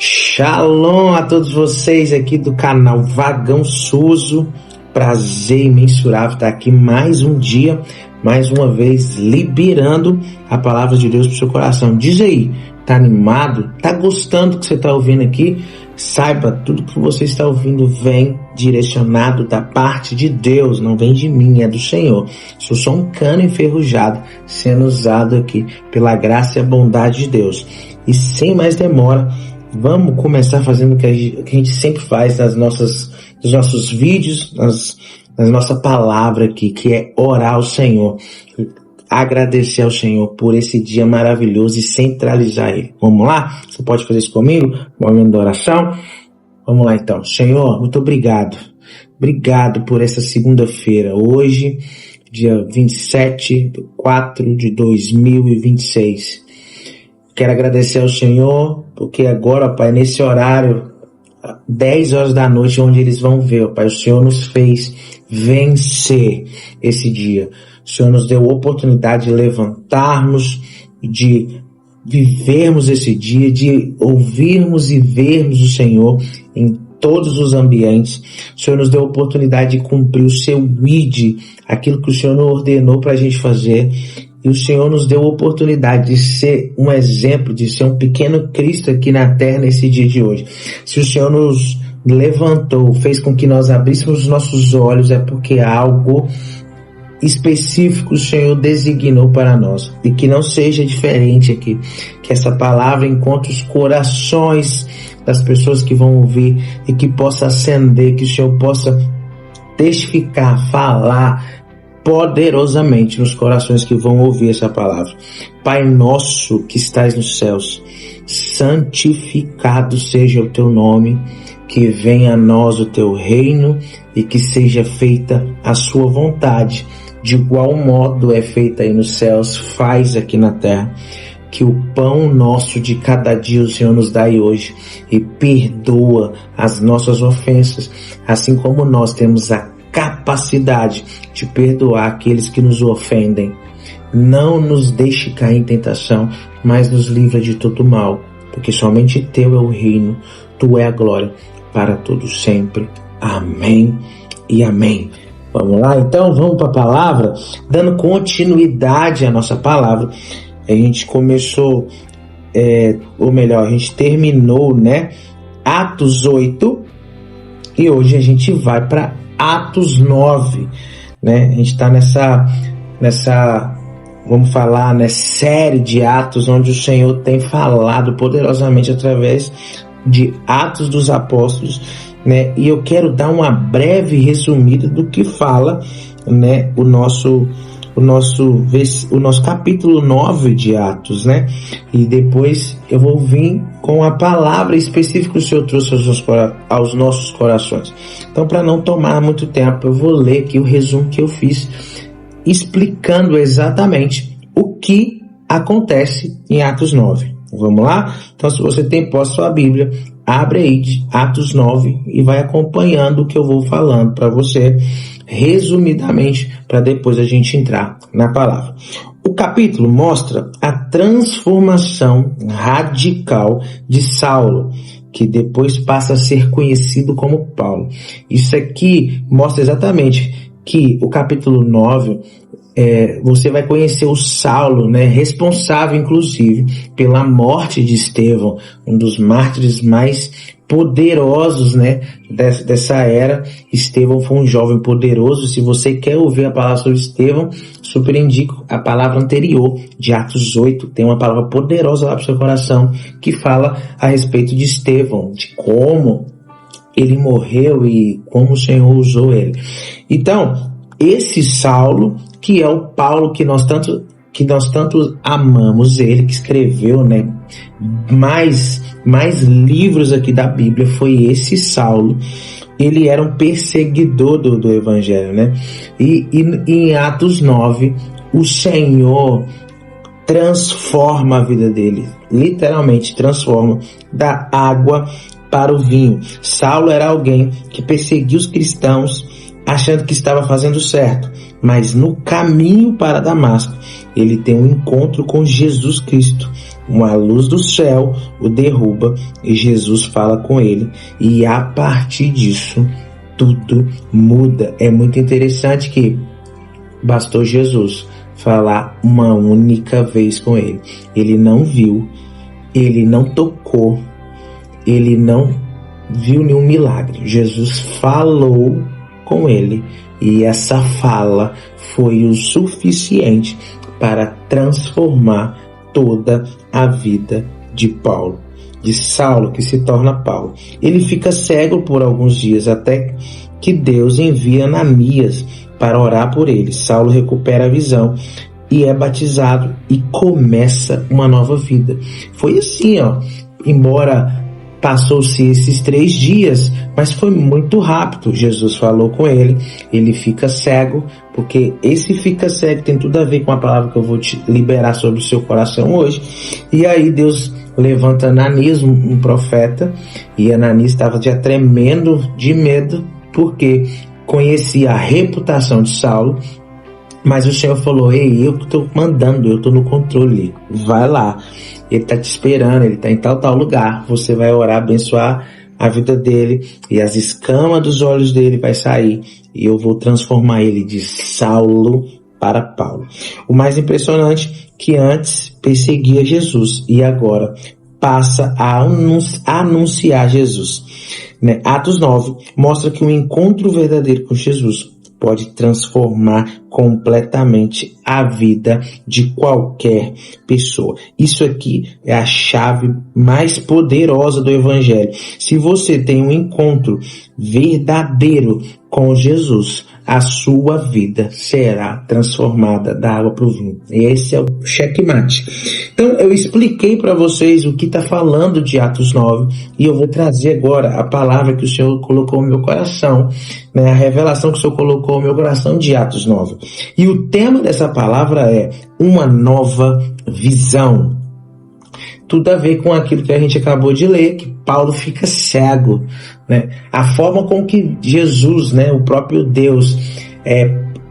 Shalom a todos vocês aqui do canal Vagão Suso. Prazer imensurável estar aqui mais um dia, mais uma vez liberando a palavra de Deus para o seu coração. Diz aí, tá animado? Tá gostando do que você está ouvindo aqui? Saiba, tudo que você está ouvindo vem direcionado da parte de Deus, não vem de mim, é do Senhor. Sou só um cano enferrujado sendo usado aqui pela graça e a bondade de Deus. E sem mais demora, vamos começar fazendo o que a gente sempre faz nos nossos vídeos, na nossa palavra aqui, que é orar ao Senhor. Agradecer ao Senhor por esse dia maravilhoso e centralizar Ele. Vamos lá? Você pode fazer isso comigo? Momento da oração? Vamos lá então. Senhor, muito obrigado. Obrigado por essa segunda-feira. Hoje, dia 27/4/2026. Quero agradecer ao Senhor, porque agora, Pai, nesse horário, 10 horas da noite, onde eles vão ver, Pai, o Senhor nos fez vencer esse dia. O Senhor nos deu a oportunidade de levantarmos, de vivermos esse dia, de ouvirmos e vermos o Senhor em todos os ambientes. O Senhor nos deu a oportunidade de cumprir o seu ID, aquilo que o Senhor nos ordenou para a gente fazer. E o Senhor nos deu a oportunidade de ser um exemplo, de ser um pequeno Cristo aqui na terra nesse dia de hoje. Se o Senhor nos levantou, fez com que nós abríssemos os nossos olhos, é porque algo específico o Senhor designou para nós. E que não seja diferente aqui. Que essa palavra encontre os corações das pessoas que vão ouvir e que possa acender, que o Senhor possa testificar, falar poderosamente nos corações que vão ouvir essa palavra. Pai nosso que estás nos céus, santificado seja o teu nome, que venha a nós o teu reino e que seja feita a sua vontade, de igual modo é feita aí nos céus, faz aqui na terra. Que o pão nosso de cada dia o Senhor nos dá hoje e perdoa as nossas ofensas, assim como nós temos a capacidade de perdoar aqueles que nos ofendem. Não nos deixe cair em tentação, mas nos livra de todo mal, porque somente teu é o reino, tu é a glória para todos sempre. Amém e amém. Vamos lá? Então vamos para a palavra, dando continuidade à nossa palavra. A gente começou, ou melhor, a gente terminou, Atos 8, e hoje a gente vai para Atos 9, A gente está nessa, vamos falar, série de Atos, onde o Senhor tem falado poderosamente através de Atos dos Apóstolos, E eu quero dar uma breve resumida do que fala, o nosso capítulo 9 de Atos, E depois eu vou vir com a palavra específica que o Senhor trouxe aos nossos corações. Então, para não tomar muito tempo, eu vou ler aqui o resumo que eu fiz, explicando exatamente o que acontece em Atos 9. Vamos lá? Então, se você tem posse sua Bíblia, abre aí de Atos 9 e vai acompanhando o que eu vou falando para você, resumidamente, para depois a gente entrar na palavra. O capítulo mostra a transformação radical de Saulo, que depois passa a ser conhecido como Paulo. Isso aqui mostra exatamente que o capítulo 9, você vai conhecer o Saulo, responsável inclusive pela morte de Estevão, um dos mártires mais poderosos, dessa era. Estevão foi um jovem poderoso. Se você quer ouvir a palavra sobre Estevão, super indico a palavra anterior de Atos 8, tem uma palavra poderosa lá para o seu coração, que fala a respeito de Estevão, de como ele morreu e como o Senhor usou ele. Então, esse Saulo, que é o Paulo que nós tanto amamos, ele que escreveu, mais livros aqui da Bíblia, foi esse Saulo. Ele era um perseguidor do Evangelho, E em Atos 9, o Senhor transforma a vida dele, literalmente transforma da água para o vinho. Saulo era alguém que perseguia os cristãos, achando que estava fazendo certo, mas no caminho para Damasco, ele tem um encontro com Jesus Cristo, uma luz do céu o derruba e Jesus fala com ele, e a partir disso tudo muda. É muito interessante que bastou Jesus falar uma única vez com ele. Ele não viu, ele não tocou, ele não viu nenhum milagre. Jesus falou com ele e essa fala foi o suficiente para transformar toda a vida de Paulo, de Saulo, que se torna Paulo. Ele fica cego por alguns dias até que Deus envia Ananias para orar por ele. Saulo recupera a visão e é batizado e começa uma nova vida. Foi assim, embora passou-se esses 3 dias, mas foi muito rápido. Jesus falou com ele, ele fica cego, porque esse fica cego tem tudo a ver com a palavra que eu vou te liberar sobre o seu coração hoje. E aí Deus levanta Ananias, um profeta, e Ananias estava já tremendo de medo, porque conhecia a reputação de Saulo, mas o Senhor falou: ei, eu que estou mandando, eu estou no controle, vai lá, ele está te esperando, ele está em tal lugar, você vai orar, abençoar a vida dele, e as escamas dos olhos dele vai sair, e eu vou transformar ele de Saulo para Paulo. O mais impressionante que antes perseguia Jesus e agora passa a anunciar Jesus. Atos 9 mostra que um encontro verdadeiro com Jesus pode transformar completamente a vida de qualquer pessoa. Isso aqui é a chave mais poderosa do Evangelho. Se você tem um encontro verdadeiro com Jesus, a sua vida será transformada da água para o vinho. E esse é o checkmate. Então, eu expliquei para vocês o que está falando de Atos 9 e eu vou trazer agora a palavra que o Senhor colocou no meu coração, a revelação que o Senhor colocou no meu coração de Atos 9. E o tema dessa palavra é uma nova visão. Tudo a ver com aquilo que a gente acabou de ler, que Paulo fica cego, A forma com que Jesus, o próprio Deus,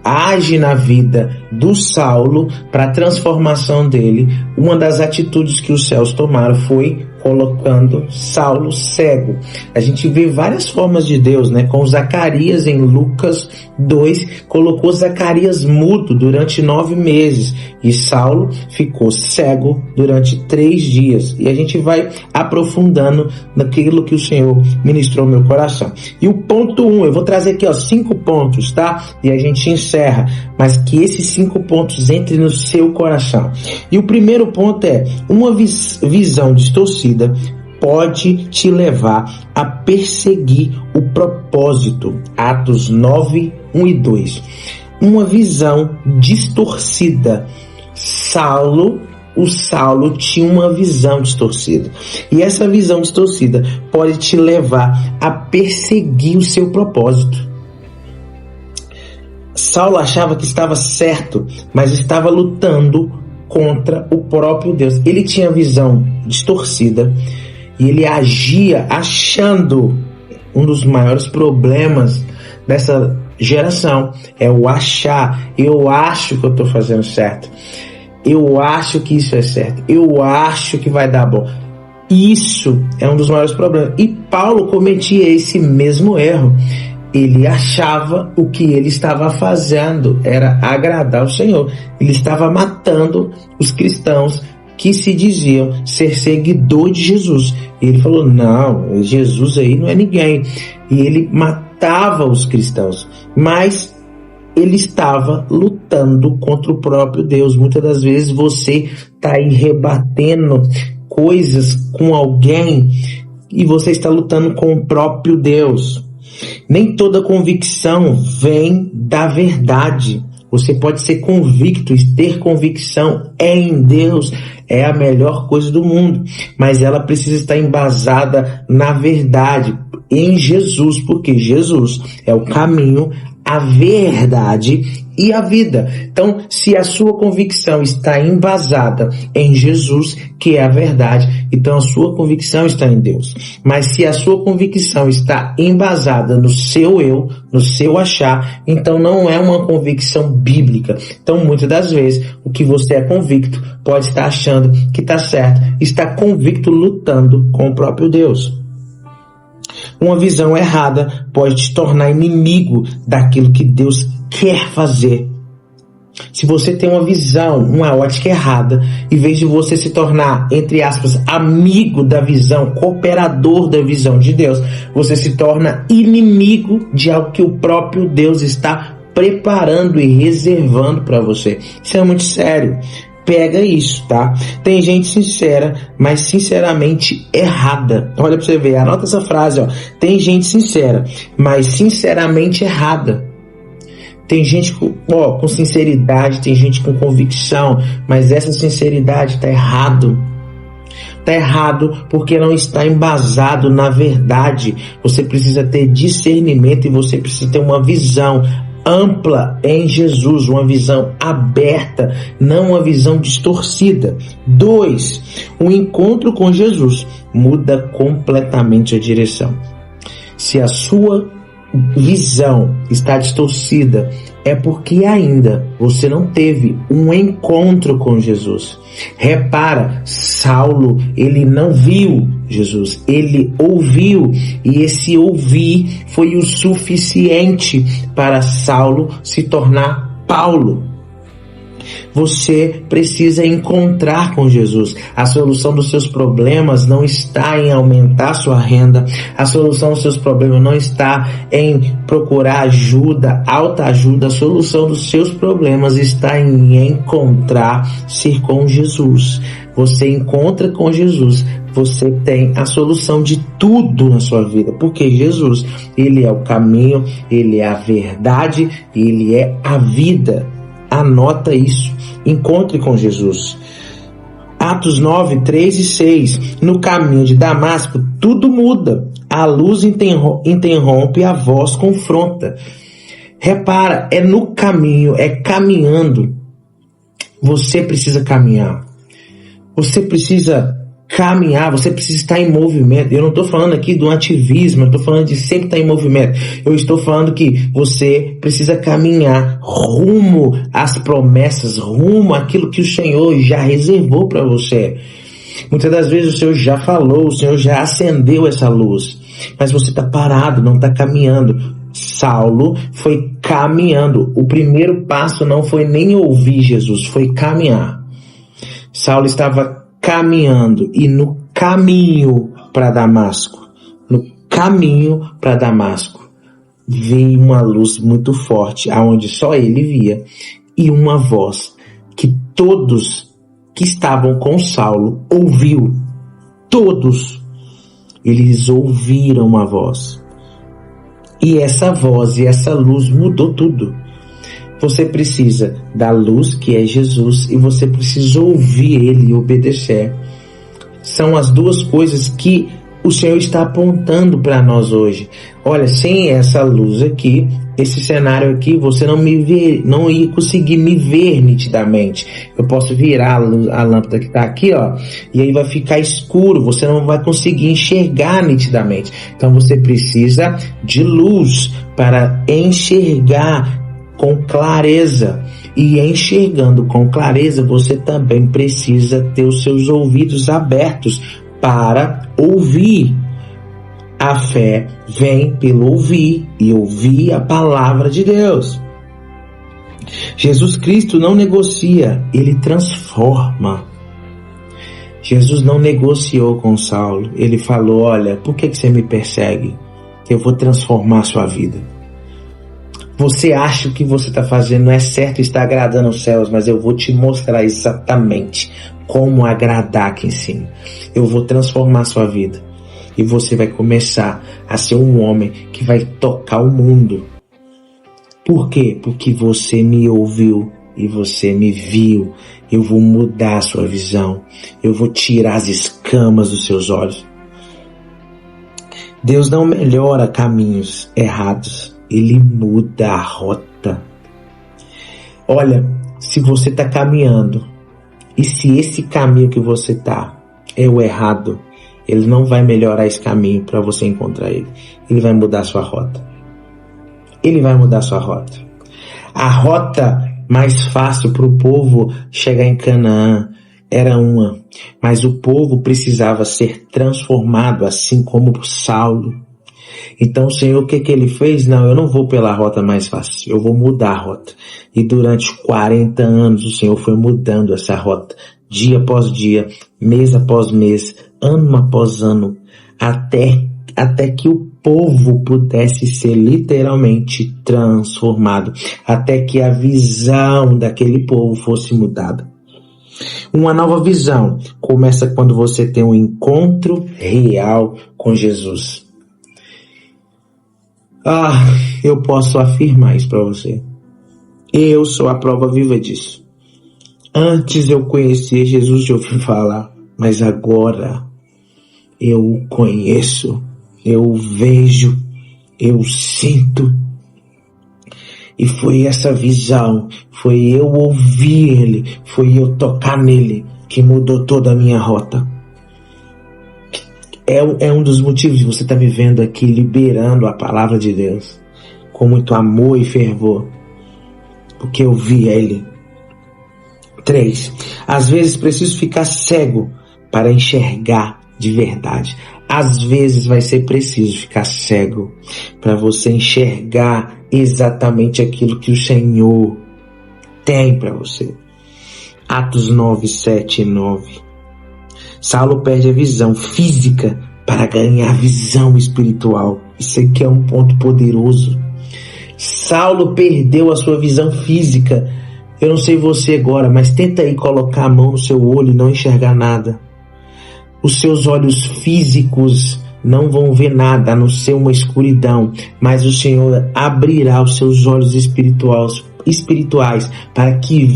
age na vida do Saulo para a transformação dele. Uma das atitudes que os céus tomaram foi colocando Saulo cego. A gente vê várias formas de Deus, com Zacarias em Lucas 2, colocou Zacarias mudo durante 9 meses e Saulo ficou cego durante 3 dias. E a gente vai aprofundando naquilo que o Senhor ministrou no meu coração. E o ponto 1, eu vou trazer aqui 5 pontos, tá? E a gente encerra, mas que esses 5 pontos entrem no seu coração. E o primeiro ponto é: uma visão distorcida pode te levar a perseguir o propósito. Atos 9, 1 e 2. Uma visão distorcida. O Saulo tinha uma visão distorcida. E essa visão distorcida pode te levar a perseguir o seu propósito. Saulo achava que estava certo, mas estava lutando contra o próprio Deus. Ele tinha visão distorcida e ele agia achando. Um dos maiores problemas dessa geração é o achar. Eu acho que eu estou fazendo certo. Eu acho que isso é certo. Eu acho que vai dar bom. Isso é um dos maiores problemas. E Paulo cometia esse mesmo erro. Ele achava o que ele estava fazendo era agradar o Senhor. Ele estava matando os cristãos que se diziam ser seguidor de Jesus. E ele falou: não, Jesus aí não é ninguém. E ele matava os cristãos. Mas ele estava lutando contra o próprio Deus. Muitas das vezes você está aí rebatendo coisas com alguém e você está lutando com o próprio Deus. Nem toda convicção vem da verdade. Você pode ser convicto e ter convicção em Deus, é a melhor coisa do mundo, mas ela precisa estar embasada na verdade, em Jesus, porque Jesus é o caminho, a verdade e a vida. Então, se a sua convicção está embasada em Jesus, que é a verdade, então a sua convicção está em Deus. Mas se a sua convicção está embasada no seu eu, no seu achar, então não é uma convicção bíblica. Então, muitas das vezes, o que você é convicto pode estar achando que está certo, está convicto lutando com o próprio Deus. Uma visão errada pode te tornar inimigo daquilo que Deus quer fazer. Se você tem uma visão, uma ótica errada, em vez de você se tornar, entre aspas, amigo da visão, cooperador da visão de Deus, você se torna inimigo de algo que o próprio Deus está preparando e reservando para você. Isso é muito sério. Pega isso, tá? Tem gente sincera, mas sinceramente errada. Olha pra você ver, anota essa frase, ó. Tem gente sincera, mas sinceramente errada. Tem gente com sinceridade, tem gente com convicção, mas essa sinceridade tá errado. Tá errado porque não está embasado na verdade. Você precisa ter discernimento e você precisa ter uma visão ampla em Jesus, uma visão aberta, não uma visão distorcida. 2. O encontro com Jesus muda completamente a direção. Se a sua visão está distorcida, é porque ainda você não teve um encontro com Jesus. Repara, Saulo, ele não viu Jesus, ele ouviu, e esse ouvir foi o suficiente para Saulo se tornar Paulo. Você precisa encontrar com Jesus. A solução dos seus problemas não está em aumentar sua renda. A solução dos seus problemas não está em procurar ajuda, autoajuda. A solução dos seus problemas está em encontrar-se com Jesus. Você encontra com Jesus, você tem a solução de tudo na sua vida, porque Jesus, ele é o caminho, ele é a verdade, ele é a vida. Anota isso. Encontre com Jesus. Atos 9, 3 e 6. No caminho de Damasco, tudo muda. A luz interrompe, a voz confronta. Repara, é no caminho, é caminhando. Você precisa caminhar. Você precisa caminhar, você precisa estar em movimento. Eu não estou falando aqui do ativismo, eu estou falando de sempre estar em movimento. Eu estou falando que você precisa caminhar rumo às promessas, rumo àquilo que o Senhor já reservou para você. Muitas das vezes o Senhor já falou, o Senhor já acendeu essa luz, mas você está parado, não está caminhando. Saulo foi caminhando. O primeiro passo não foi nem ouvir Jesus, foi caminhar. Saulo estava caminhando, e no caminho para Damasco, veio uma luz muito forte, aonde só ele via, e uma voz que todos que estavam com Saulo ouviu. Todos eles ouviram uma voz, e essa voz e essa luz mudou tudo. Você precisa da luz, que é Jesus, e você precisa ouvir Ele e obedecer. São as duas coisas que o Senhor está apontando para nós hoje. Olha, sem essa luz aqui, esse cenário aqui, você não ia conseguir me ver nitidamente. Eu posso virar a lâmpada que está aqui, ó, e aí vai ficar escuro, você não vai conseguir enxergar nitidamente. Então você precisa de luz para enxergar com clareza. E enxergando com clareza, você também precisa ter os seus ouvidos abertos para ouvir. A fé vem pelo ouvir, e ouvir a palavra de Deus. Jesus Cristo não negocia, ele transforma. Jesus não negociou com Saulo, ele falou: olha, por que você me persegue? Eu vou transformar a sua vida. Você acha que o que você está fazendo não é certo e está agradando os céus, mas eu vou te mostrar exatamente como agradar aqui em cima. Eu vou transformar a sua vida. E você vai começar a ser um homem que vai tocar o mundo. Por quê? Porque você me ouviu e você me viu. Eu vou mudar a sua visão. Eu vou tirar as escamas dos seus olhos. Deus não melhora caminhos errados. ele muda a rota. Olha, se você está caminhando e se esse caminho que você está é o errado, ele não vai melhorar esse caminho para você encontrar ele. Ele vai mudar a sua rota. Ele vai mudar a sua rota. A rota mais fácil para o povo chegar em Canaã era uma, mas o povo precisava ser transformado, assim como Saulo. Então o Senhor, o que ele fez? Não, eu não vou pela rota mais fácil, eu vou mudar a rota. E durante 40 anos o Senhor foi mudando essa rota, dia após dia, mês após mês, ano após ano, até que o povo pudesse ser literalmente transformado, até que a visão daquele povo fosse mudada. Uma nova visão começa quando você tem um encontro real com Jesus. Eu posso afirmar isso para você. Eu sou a prova viva disso. Antes eu conhecia Jesus de ouvir falar, mas agora eu o conheço, eu o vejo, eu o sinto. E foi essa visão, foi eu ouvir ele, foi eu tocar nele que mudou toda a minha rota. É um dos motivos de você estar me vendo aqui liberando a palavra de Deus com muito amor e fervor, porque eu vi ele. 3. Às vezes preciso ficar cego para enxergar de verdade. Às vezes vai ser preciso ficar cego para você enxergar exatamente aquilo que o Senhor tem para você. Atos 9, 7 e 9. Saulo perde a visão física para ganhar visão espiritual. Isso aqui é um ponto poderoso. Saulo perdeu a sua visão física. Eu não sei você agora, mas tenta aí colocar a mão no seu olho e não enxergar nada. Os seus olhos físicos não vão ver nada, a não ser uma escuridão, mas o Senhor abrirá os seus olhos espirituais para que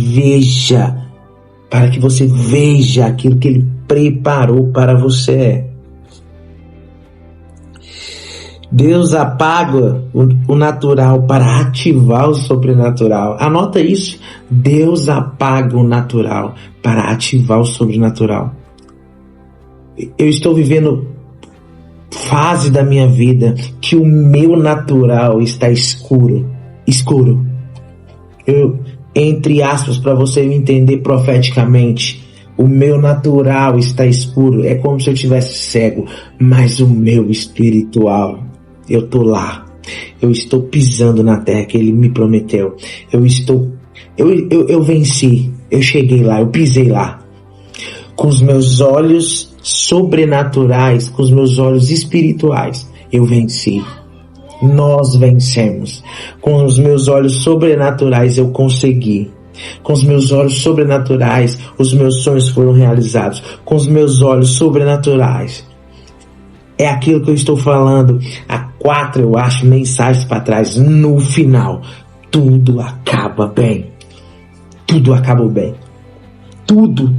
você veja aquilo que Ele preparou para você. Deus apaga o natural para ativar o sobrenatural. Anota isso. Deus apaga o natural para ativar o sobrenatural. Eu estou vivendo fase da minha vida que o meu natural está escuro. Entre aspas, para você entender profeticamente, o meu natural está escuro. É como se eu estivesse cego, mas o meu espiritual, eu estou lá. Eu estou pisando na terra que Ele me prometeu. Eu venci. Eu cheguei lá, eu pisei lá. Com os meus olhos sobrenaturais, com os meus olhos espirituais, eu venci. Nós vencemos. Com os meus olhos sobrenaturais eu consegui. Com os meus olhos sobrenaturais, os meus sonhos foram realizados. Com os meus olhos sobrenaturais. É aquilo que eu estou falando há 4, eu acho, mensagens para trás. No final, tudo acaba bem. Tudo acaba bem. Tudo.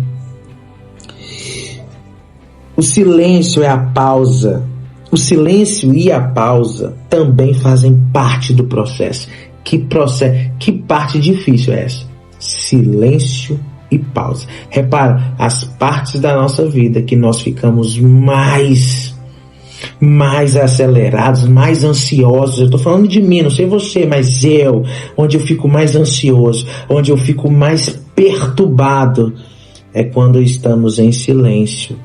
O silêncio é a pausa. O silêncio e a pausa também fazem parte do processo. Que processo? Que parte difícil é essa? Silêncio e pausa. Repara, as partes da nossa vida que nós ficamos mais acelerados, mais ansiosos. Eu estou falando de mim, não sei você, mas onde eu fico mais ansioso, onde eu fico mais perturbado, é quando estamos em silêncio.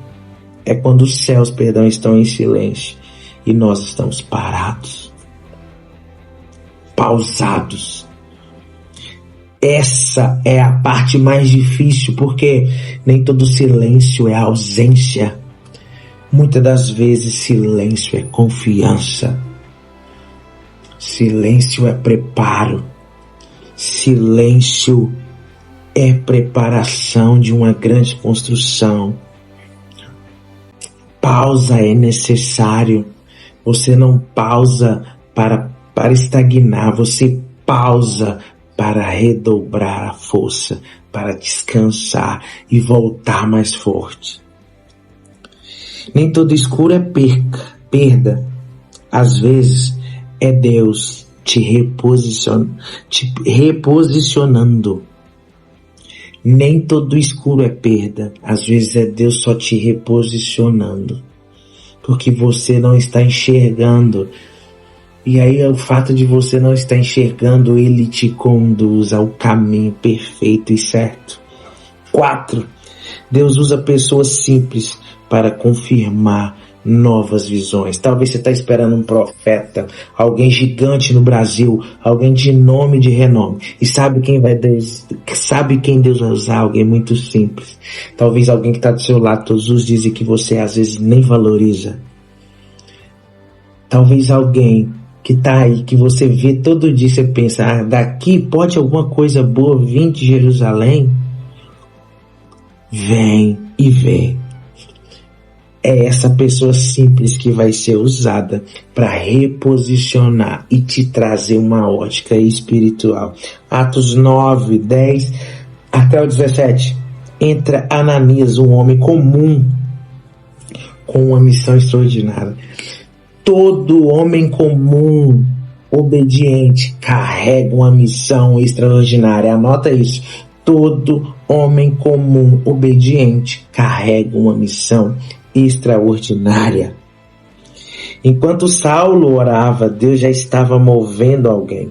É quando os céus, estão em silêncio e nós estamos parados, pausados. Essa é a parte mais difícil, porque nem todo silêncio é ausência. Muitas das vezes silêncio é confiança. Silêncio é preparo. Silêncio é preparação de uma grande construção. Pausa é necessário. Você não pausa para estagnar, você pausa para redobrar a força, para descansar e voltar mais forte. Nem todo escuro é perda. Às vezes é Deus te reposicionando. Nem todo escuro é perda. Às vezes é Deus só te reposicionando, porque você não está enxergando. E aí o fato de você não estar enxergando, Ele te conduz ao caminho perfeito e certo. 4. Deus usa pessoas simples para confirmar novas visões. Talvez você está esperando um profeta, alguém gigante no Brasil, alguém de nome, de renome. E sabe quem Deus vai usar? Alguém muito simples. Talvez alguém que está do seu lado todos os dias e que você às vezes nem valoriza. Talvez alguém que está aí, que você vê todo dia, você pensa, daqui pode alguma coisa boa vir de Jerusalém? Vem e vê. É essa pessoa simples que vai ser usada para reposicionar e te trazer uma ótica espiritual. Atos 9, 10 até o 17. Entra Ananias, um homem comum, com uma missão extraordinária. Todo homem comum, obediente, carrega uma missão extraordinária. Anota isso. Todo homem comum, obediente, carrega uma missão extraordinária. Enquanto Saulo orava, Deus já estava movendo alguém.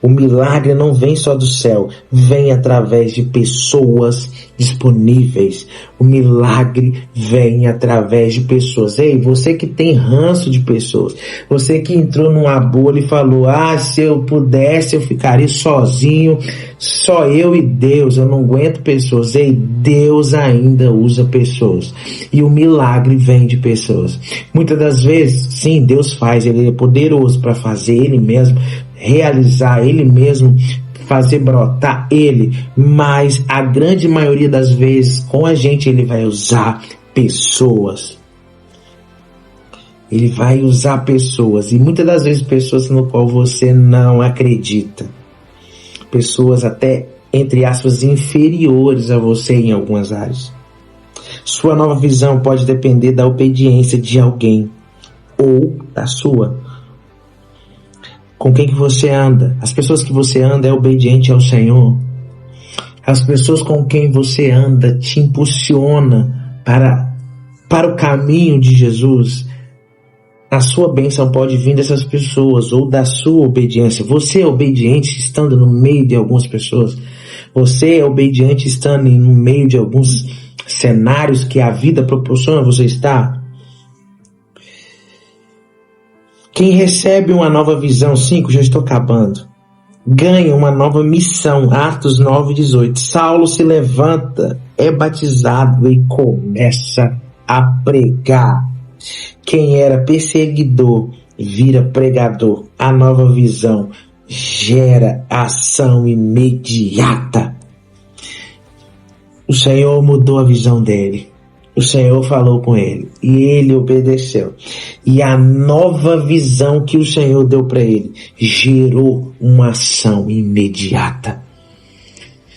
O milagre não vem só do céu, vem através de pessoas disponíveis. O milagre vem através de pessoas. Ei, você que tem ranço de pessoas, você que entrou numa bolha e falou, se eu pudesse eu ficaria sozinho, só eu e Deus, eu não aguento pessoas. Ei, Deus ainda usa pessoas. E o milagre vem de pessoas. Muitas das vezes, sim, Deus faz, Ele é poderoso para fazer Ele mesmo, realizar Ele mesmo, fazer brotar Ele, mas a grande maioria das vezes com a gente Ele vai usar pessoas. Ele vai usar pessoas, e muitas das vezes pessoas no qual você não acredita. Pessoas até, entre aspas, inferiores a você em algumas áreas. Sua nova visão pode depender da obediência de alguém ou da sua. Com quem que você anda? As pessoas que você anda é obediente ao Senhor? As pessoas com quem você anda te impulsiona para o caminho de Jesus? A sua bênção pode vir dessas pessoas ou da sua obediência. Você é obediente estando no meio de algumas pessoas? Você é obediente estando no meio de alguns cenários que a vida proporciona você estar? Quem recebe uma nova visão, 5, já estou acabando, ganha uma nova missão. Atos 9, 18. Saulo se levanta, é batizado e começa a pregar. Quem era perseguidor vira pregador. A nova visão gera ação imediata. O Senhor mudou a visão dele. O Senhor falou com ele e ele obedeceu. E a nova visão que o Senhor deu para ele gerou uma ação imediata.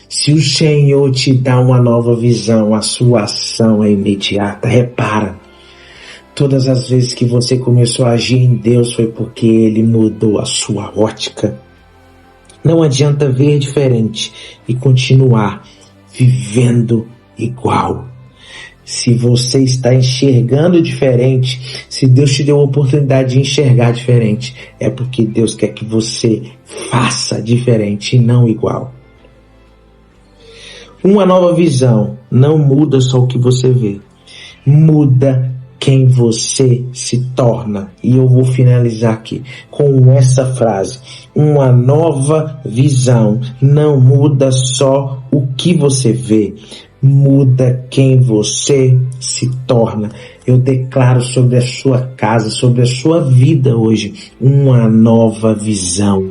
Se o Senhor te dá uma nova visão, a sua ação é imediata. Repara, todas as vezes que você começou a agir em Deus foi porque Ele mudou a sua ótica. Não adianta ver diferente e continuar vivendo igual. Se você está enxergando diferente, se Deus te deu a oportunidade de enxergar diferente, é porque Deus quer que você faça diferente e não igual. Uma nova visão não muda só o que você vê, muda quem você se torna. E eu vou finalizar aqui com essa frase. Uma nova visão não muda só o que você vê, muda quem você se torna. Eu declaro sobre a sua casa, sobre a sua vida hoje, uma nova visão.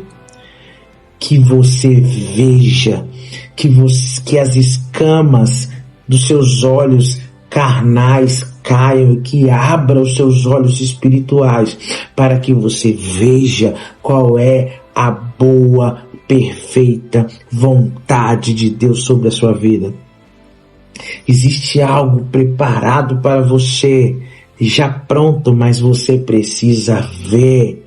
Que você veja, que as escamas dos seus olhos carnais caiam, que abra os seus olhos espirituais para que você veja qual é a boa, perfeita vontade de Deus sobre a sua vida. Existe algo preparado para você, já pronto, mas você precisa ver.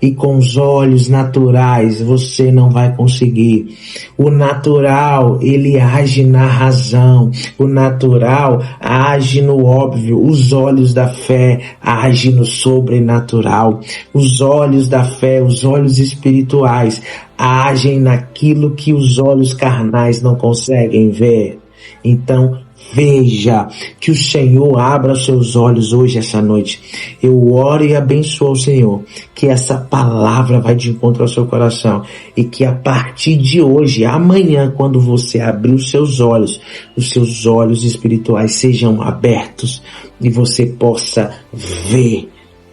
e com os olhos naturais você não vai conseguir. O natural, ele age na razão. O natural age no óbvio. Os olhos da fé agem no sobrenatural. Os olhos da fé, os olhos espirituais, agem naquilo que os olhos carnais não conseguem ver. Então, veja, que o Senhor abra os seus olhos hoje, essa noite. Eu oro e abençoo ao Senhor, que essa palavra vai de encontro ao seu coração e que a partir de hoje, amanhã, quando você abrir os seus olhos espirituais sejam abertos e você possa ver.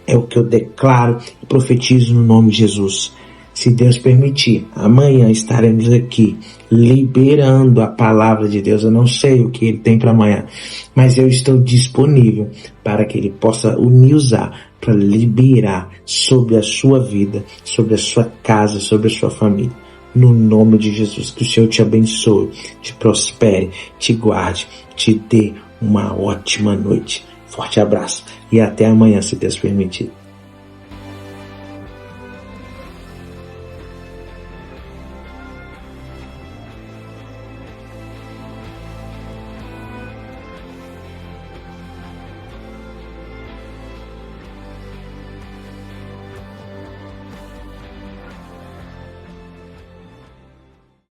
É o que eu declaro e profetizo no nome de Jesus. Se Deus permitir, amanhã estaremos aqui liberando a palavra de Deus. Eu não sei o que Ele tem para amanhã, mas eu estou disponível para que Ele possa me usar para liberar sobre a sua vida, sobre a sua casa, sobre a sua família. No nome de Jesus, que o Senhor te abençoe, te prospere, te guarde, te dê uma ótima noite. Forte abraço e até amanhã, se Deus permitir.